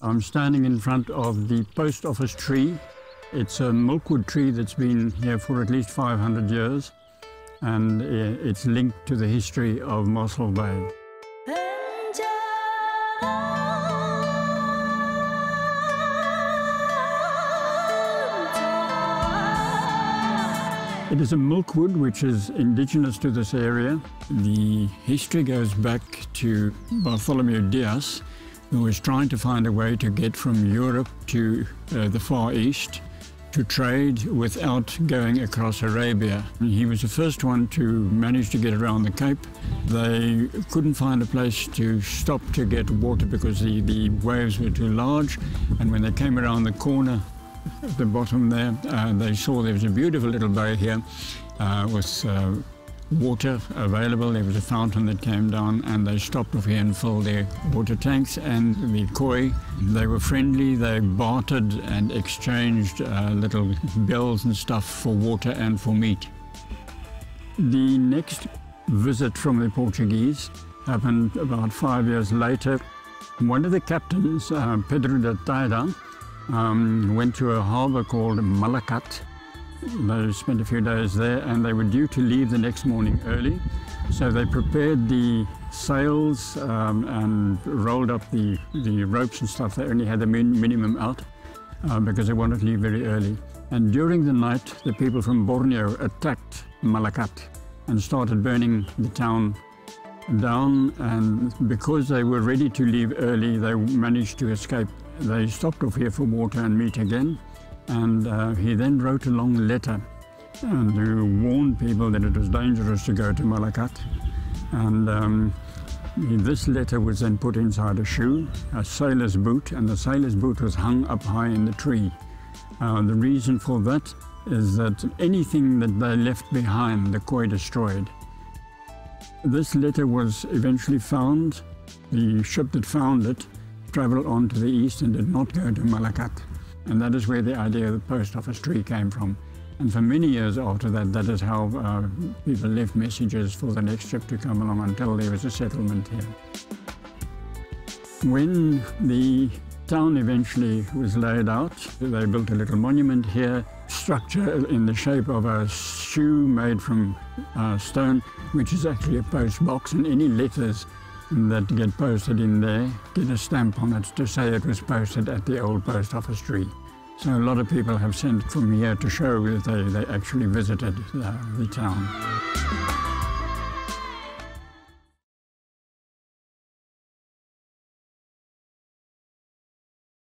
I'm standing in front of the post office tree. It's a milkwood tree that's been here for at least 500 years, and it's linked to the history of Mossel Bay. It is a milkwood which is indigenous to this area. The history goes back to Bartholomew Diaz, who was trying to find a way to get from Europe to the Far East to trade without going across Arabia. He was the first one to manage to get around the Cape. They couldn't find a place to stop to get water because the waves were too large, and when they came around the corner at the bottom there, they saw there was a beautiful little bay here with water available. There was a fountain that came down, and they stopped off here and filled their water tanks and the koi. They were friendly. They bartered and exchanged little bells and stuff for water and for meat. The next visit from the Portuguese happened about 5 years later. One of the captains, Pedro de Taida, went to a harbour called Malacat. They spent a few days there, and they were due to leave the next morning early. So they prepared the sails and rolled up the ropes and stuff. They only had the minimum out because they wanted to leave very early. And during the night, the people from Borneo attacked Malacat and started burning the town down. And because they were ready to leave early, they managed to escape. They stopped off here for water and meat again. And he then wrote a long letter to warn people that it was dangerous to go to Malacat. And this letter was then put inside a shoe, a sailor's boot, and the sailor's boot was hung up high in the tree. The reason for that is that anything that they left behind, the koi destroyed. This letter was eventually found. The ship that found it travelled on to the east and did not go to Malacat. And that is where the idea of the post office tree came from. And for many years after that, that is how people left messages for the next ship to come along until there was a settlement here. When the town eventually was laid out, they built a little monument here, structure in the shape of a shoe made from stone, which is actually a post box, and any letters that get posted in there get a stamp on it to say it was posted at the old post office tree. So a lot of people have sent from here to show that they actually visited the town.